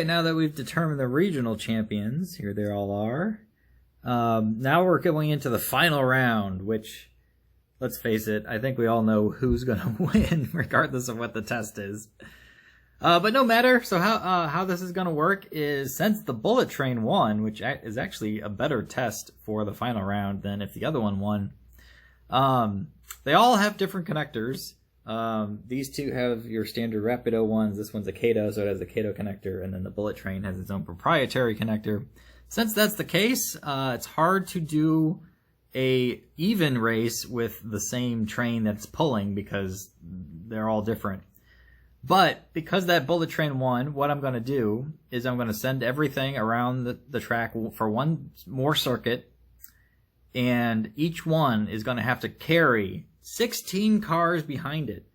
Okay, now that we've determined the regional champions, here they all are. Now we're going into the final round, which, let's face it, I think we all know who's going to win, regardless of what the test is. But no matter. So how this is going to work is, since the bullet train won, which is actually a better test for the final round than if the other one won, they all have different connectors. These two have your standard Rapido ones. This one's a Kato, so it has a Kato connector, and then the bullet train has its own proprietary connector. Since that's the case, it's hard to do a even race with the same train that's pulling because they're all different. But because that bullet train won, what I'm going to do is I'm going to send everything around the track for one more circuit, and each one is going to have to carry 16 cars behind it.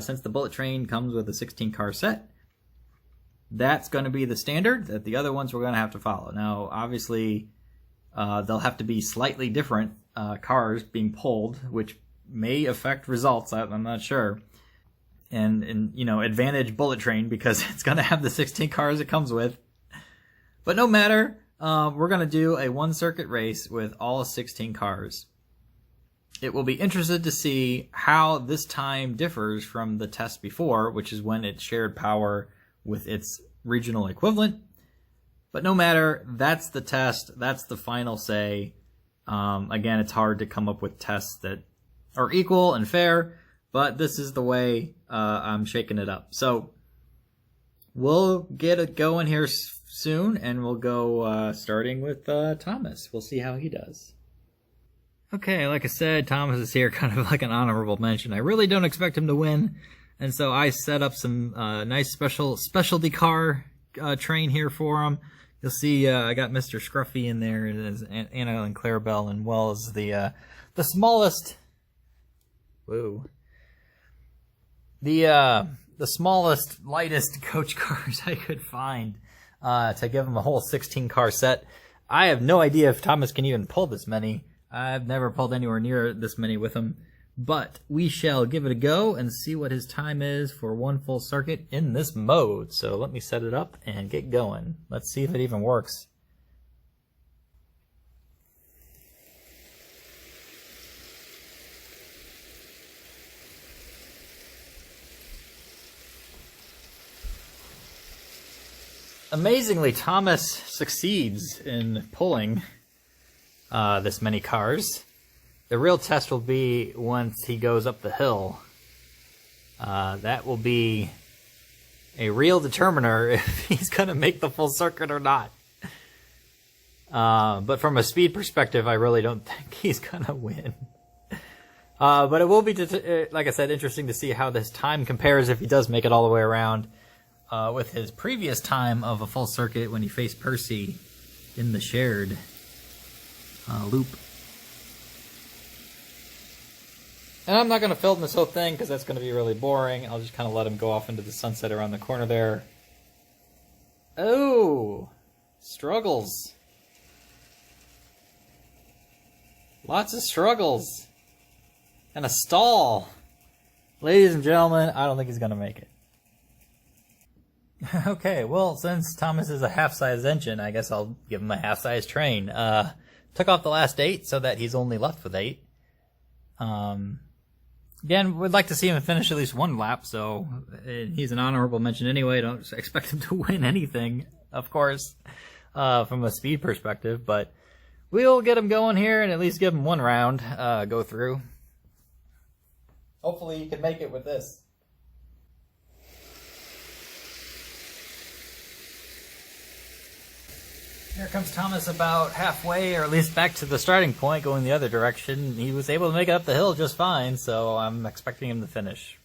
Since the bullet train comes with a 16-car set, that's going to be the standard that the other ones we're going to have to follow. Now, obviously, they'll have to be slightly different cars being pulled, which may affect results. I'm not sure. And you know, advantage bullet train because it's going to have the 16 cars it comes with. But no matter, we're going to do a one-circuit race with all 16 cars. It will be interesting to see how this time differs from the test before, which is when it shared power with its regional equivalent. But no matter, that's the test, that's the final say. Again, it's hard to come up with tests that are equal and fair, but this is the way I'm shaking it up. So we'll get it going here soon, and we'll go starting with Thomas. We'll see how he does. Okay, like I said, Thomas is here kind of like an honorable mention. I really don't expect him to win, and so I set up some nice specialty car train here for him. You'll see I got Mr. Scruffy in there, and Anna and Clarabelle, and well as the smallest. Whoa. The smallest, lightest coach cars I could find to give him a whole 16-car set. I have no idea if Thomas can even pull this many. I've never pulled anywhere near this many with him. But we shall give it a go and see what his time is for one full circuit in this mode. So let me set it up and get going. Let's see if it even works. Amazingly, Thomas succeeds in pulling this many cars. The real test will be once he goes up the hill. That will be a real determiner if he's going to make the full circuit or not. But from a speed perspective, I really don't think he's going to win. But it will be, like I said, interesting to see how this time compares if he does make it all the way around. With his previous time of a full circuit when he faced Percy in the shared loop. And I'm not going to film this whole thing because that's going to be really boring. I'll just kind of let him go off into the sunset around the corner there. Oh! Struggles. Lots of struggles. And a stall. Ladies and gentlemen, I don't think he's going to make it. Okay, well, since Thomas is a half-size engine, I guess I'll give him a half-size train. Took off the last 8 so that he's only left with 8. Again, we'd like to see him finish at least one lap, so he's an honorable mention anyway. Don't expect him to win anything, of course, from a speed perspective, but we'll get him going here and at least give him one round go through. Hopefully you can make it with this. Here comes Thomas about halfway, or at least back to the starting point, going the other direction. He was able to make it up the hill just fine, so I'm expecting him to finish.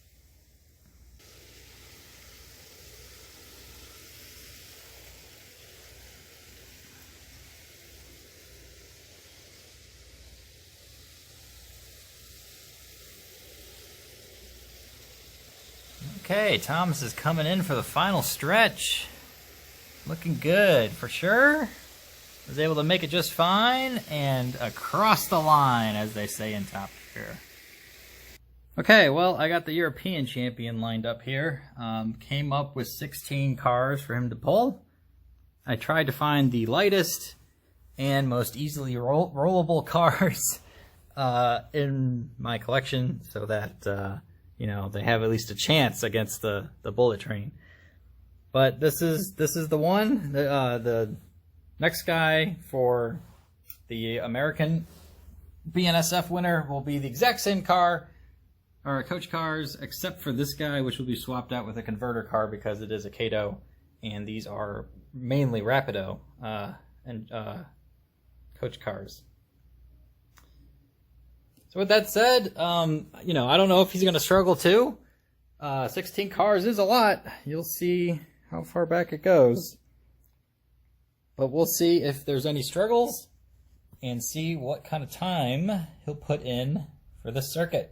Okay, Thomas is coming in for the final stretch. Looking good, for sure. Was able to make it just fine, and across the line, as they say in Top Gear. Okay, well, I got the European champion lined up here. Came up with 16 cars for him to pull. I tried to find the lightest and most easily rollable cars in my collection so that, you know, they have at least a chance against the bullet train. But this is the one. The next guy for the American BNSF winner will be the exact same car, or coach cars, except for this guy, which will be swapped out with a converter car because it is a Kato, and these are mainly Rapido and coach cars. So with that said, you know, I don't know if he's going to struggle too. 16 cars is a lot. You'll see how far back it goes. But we'll see if there's any struggles and see what kind of time he'll put in for this circuit.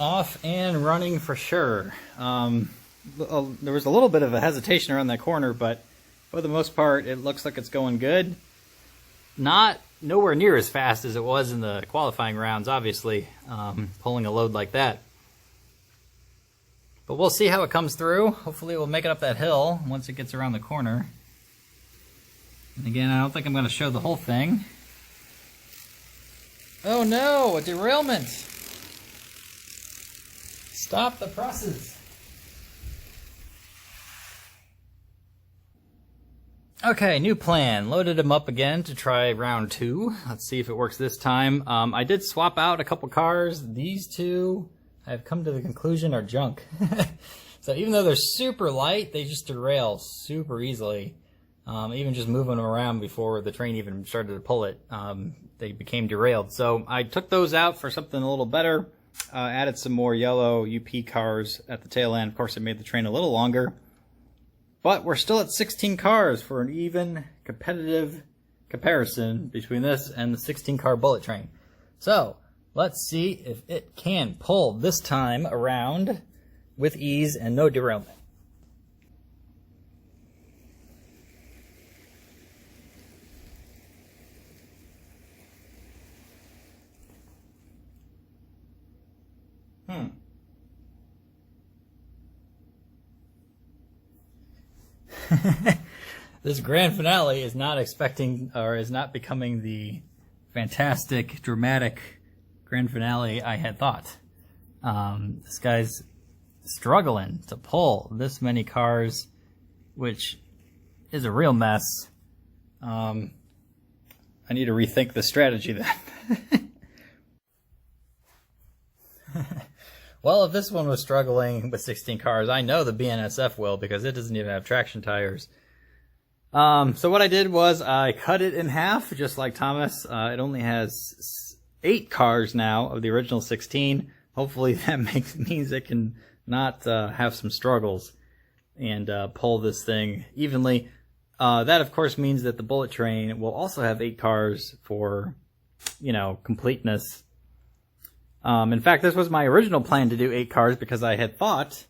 Off and running for sure. There was a little bit of a hesitation around that corner, but for the most part, it looks like it's going good. Nowhere near as fast as it was in the qualifying rounds, obviously, pulling a load like that. But we'll see how it comes through. Hopefully we'll make it up that hill once it gets around the corner. And again, I don't think I'm going to show the whole thing. Oh no, a derailment! Stop the presses! Okay, new plan. Loaded him up again to try round 2. Let's see if it works this time. I did swap out a couple cars. These two, I've come to the conclusion, are junk. So even though they're super light, they just derail super easily. Even just moving them around before the train even started to pull it, they became derailed. So I took those out for something a little better. Added some more yellow UP cars at the tail end. Of course, it made the train a little longer. But we're still at 16 cars for an even competitive comparison between this and the 16-car bullet train. So, let's see if it can pull this time around with ease and no derailment. This grand finale is not expecting, or is not becoming the fantastic, dramatic grand finale I had thought. This guy's struggling to pull this many cars, which is a real mess. I need to rethink the strategy then. Well, if this one was struggling with 16 cars, I know the BNSF will, because it doesn't even have traction tires. So what I did was I cut it in half, just like Thomas. It only has 8 cars now of the original 16. Hopefully that means it can not have some struggles and pull this thing evenly. That, of course, means that the bullet train will also have 8 cars for, you know, completeness. In fact, this was my original plan to do 8 cars, because I had thought,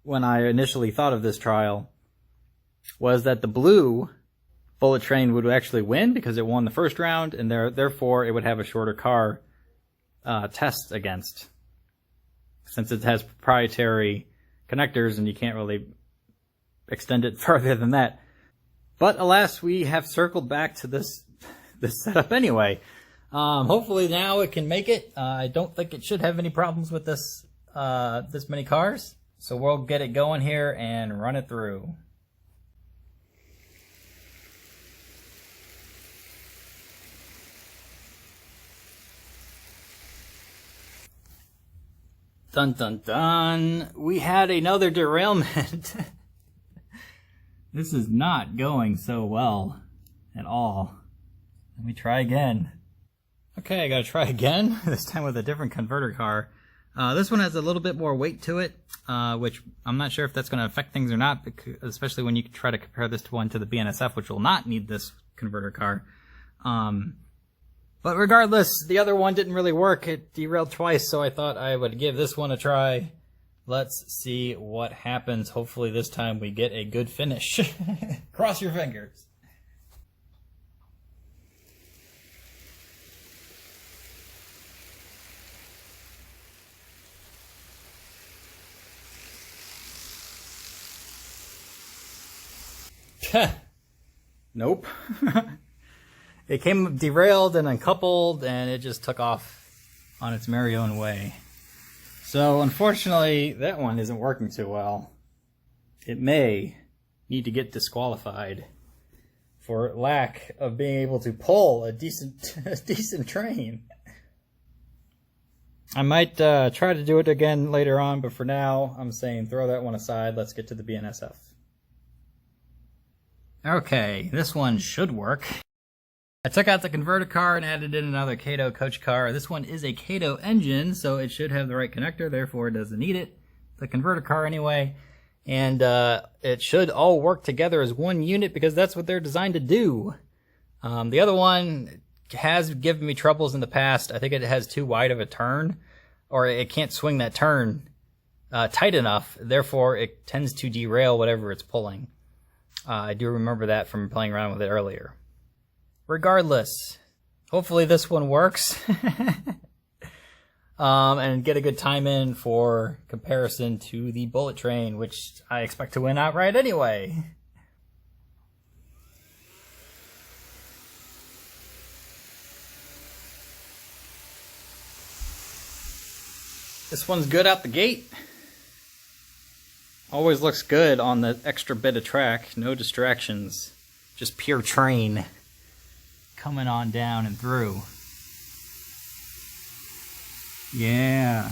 when I initially thought of this trial, was that the blue bullet train would actually win because it won the first round, and therefore it would have a shorter car test against, since it has proprietary connectors and you can't really extend it further than that. But alas, we have circled back to this setup anyway. Hopefully now it can make it. I don't think it should have any problems with this many cars. So we'll get it going here and run it through. Dun dun dun. We had another derailment. This is not going so well at all. Let me try again. Okay, I gotta try again, this time with a different converter car. This one has a little bit more weight to it, which I'm not sure if that's going to affect things or not, especially when you try to compare this one to the BNSF, which will not need this converter car. But regardless, the other one didn't really work. It derailed twice, so I thought I would give this one a try. Let's see what happens. Hopefully this time we get a good finish. Cross your fingers. Nope. It came derailed and uncoupled, and it just took off on its merry own way. So unfortunately, that one isn't working too well. It may need to get disqualified for lack of being able to pull a decent train. I might try to do it again later on, but for now, I'm saying throw that one aside. Let's get to the BNSF. Okay, this one should work. I took out the converter car and added in another Kato coach car. This one is a Kato engine, so it should have the right connector, therefore it doesn't need it. The converter car anyway. And it should all work together as one unit because that's what they're designed to do. The other one has given me troubles in the past. I think it has too wide of a turn, or it can't swing that turn tight enough. Therefore, it tends to derail whatever it's pulling. I do remember that from playing around with it earlier. Regardless, hopefully this one works. And get a good time in for comparison to the bullet train, which I expect to win outright anyway. This one's good out the gate. Always looks good on the extra bit of track. No distractions. Just pure train coming on down and through. Yeah.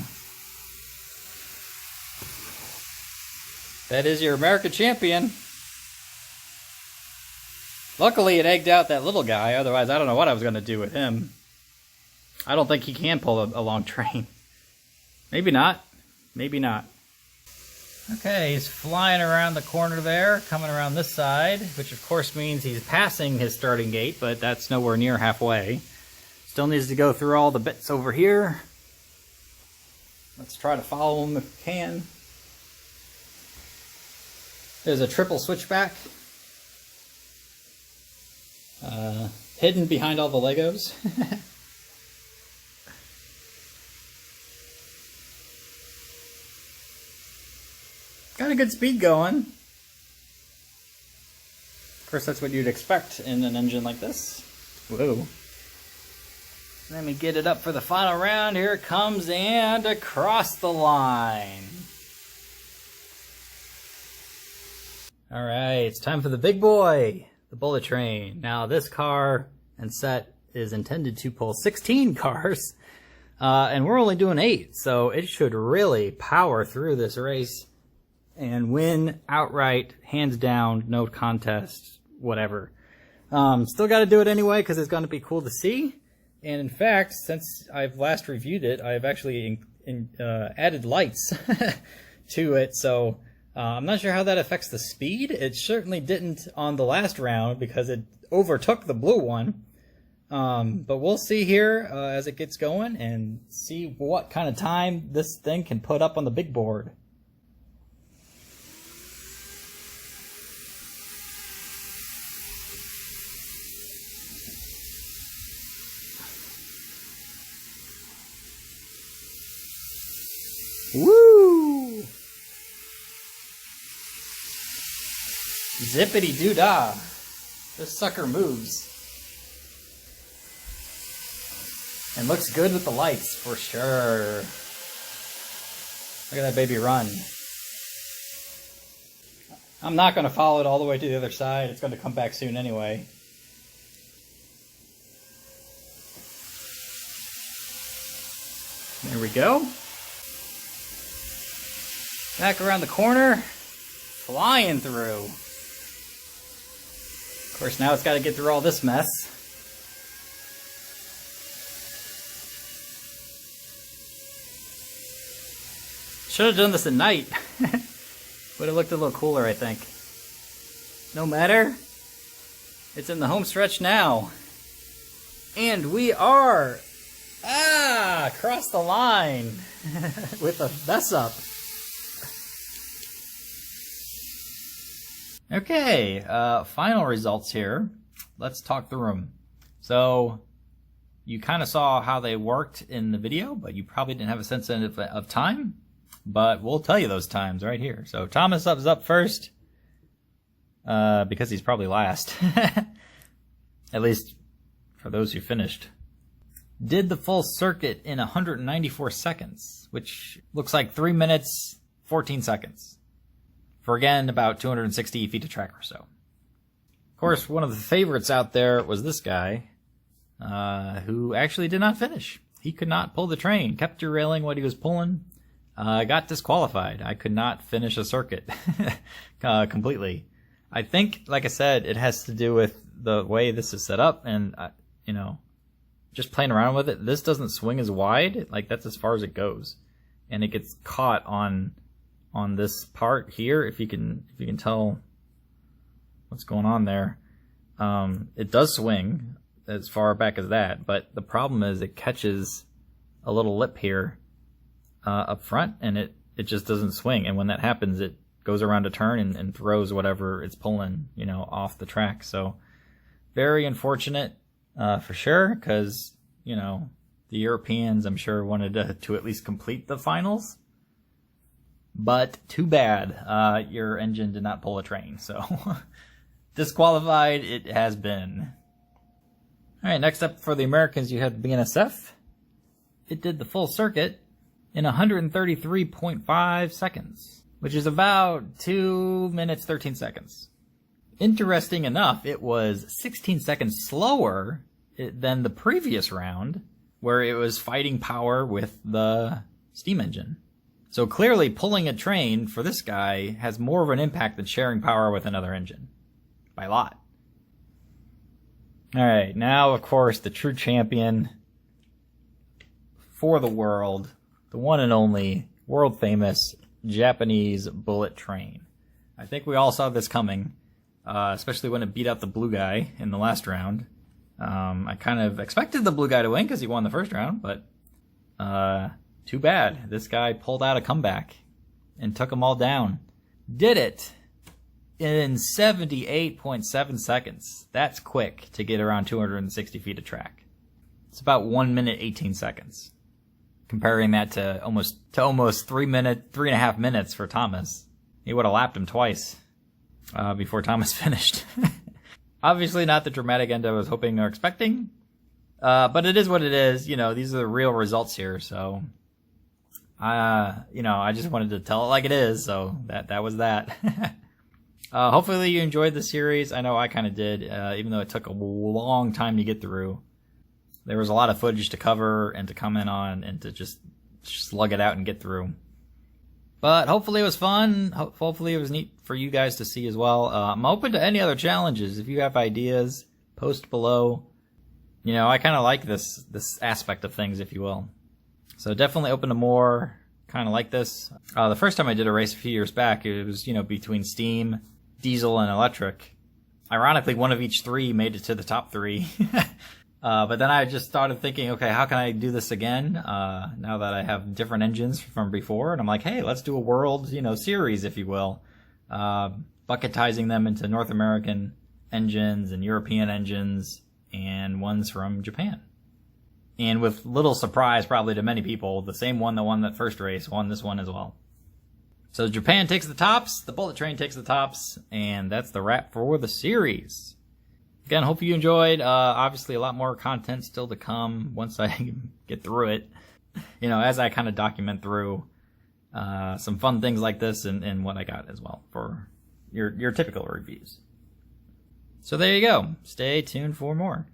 That is your American champion. Luckily it egged out that little guy, otherwise I don't know what I was going to do with him. I don't think he can pull a long train. Maybe not. Maybe not. Okay, he's flying around the corner there, coming around this side, which of course means he's passing his starting gate, but that's nowhere near halfway. Still needs to go through all the bits over here. Let's try to follow him if we can. There's a triple switchback. Hidden behind all the Legos. Got a good speed going. Of course, that's what you'd expect in an engine like this. Whoa. Let me get it up for the final round. Here it comes and across the line. All right, it's time for the big boy, the bullet train. Now this car and set is intended to pull 16 cars, and we're only doing 8, so it should really power through this race and win outright, hands down, no contest, whatever. Still got to do it anyway because it's going to be cool to see. And in fact, since I've last reviewed it, I've actually added lights to it. So I'm not sure how that affects the speed. It certainly didn't on the last round because it overtook the blue one. But we'll see here as it gets going and see what kind of time this thing can put up on the big board. Woo! Zippity doo dah. This sucker moves. And looks good with the lights for sure. Look at that baby run. I'm not going to follow it all the way to the other side. It's going to come back soon anyway. There we go. Back around the corner, flying through. Of course, now it's got to get through all this mess. Should have done this at night. Would have looked a little cooler, I think. No matter. It's in the home stretch now. And we are across the line with a mess up. Okay, final results here. Let's talk through them. So, you kind of saw how they worked in the video, but you probably didn't have a sense of time. But we'll tell you those times right here. So Thomas is up first, because he's probably last. At least for those who finished. Did the full circuit in 194 seconds, which looks like 3 minutes, 14 seconds. For again, about 260 feet of track or so. Of course, one of the favorites out there was this guy, who actually did not finish. He could not pull the train, kept derailing what he was pulling, got disqualified. I could not finish a circuit completely. I think, like I said, it has to do with the way this is set up, and, you know, just playing around with it. This doesn't swing as wide, like that's as far as it goes. And it gets caught on this part here, if you can tell what's going on there. It does swing as far back as that, but the problem is it catches a little lip here up front, and it just doesn't swing. And when that happens, it goes around a turn and throws whatever it's pulling, you know, off the track. So very unfortunate for sure, because, you know, the Europeans, I'm sure, wanted to at least complete the finals. But too bad, your engine did not pull a train, so disqualified it has been. Alright, next up for the Americans, you had the BNSF. It did the full circuit in 133.5 seconds, which is about 2 minutes, 13 seconds. Interesting enough, it was 16 seconds slower than the previous round, where it was fighting power with the steam engine. So clearly pulling a train for this guy has more of an impact than sharing power with another engine. By a lot. Alright, now of course the true champion for the world, the one and only, world famous Japanese bullet train. I think we all saw this coming, especially when it beat out the blue guy in the last round. I kind of expected the blue guy to win because he won the first round, but too bad. This guy pulled out a comeback and took them all down. Did it in 78.7 seconds. That's quick to get around 260 feet of track. It's about 1 minute, 18 seconds. Comparing that to almost 3.5 minutes for Thomas. He would have lapped him twice before Thomas finished. Obviously not the dramatic end I was hoping or expecting. But it is what it is. You know, these are the real results here, so you know, I just wanted to tell it like it is, so that was that. Hopefully you enjoyed the series. I know I kind of did, even though it took a long time to get through. There was a lot of footage to cover and to comment on and to just slug it out and get through. But hopefully it was fun. Hopefully it was neat for you guys to see as well. I'm open to any other challenges. If you have ideas, post below. You know, I kind of like this aspect of things, if you will. So definitely open to more kind of like this. The first time I did a race a few years back, it was, you know, between steam, diesel, and electric. Ironically, one of each three made it to the top three. But then I just started thinking, okay, how can I do this again? Now that I have different engines from before, and I'm like, hey, let's do a world, you know, series, if you will. Bucketizing them into North American engines and European engines and ones from Japan. And with little surprise, probably to many people, the same one that won that first race won this one as well. So Japan takes the tops, the bullet train takes the tops, and that's the wrap for the series. Again, hope you enjoyed. Obviously, a lot more content still to come once I get through it. You know, as I kind of document through some fun things like this and what I got as well for your typical reviews. So there you go. Stay tuned for more.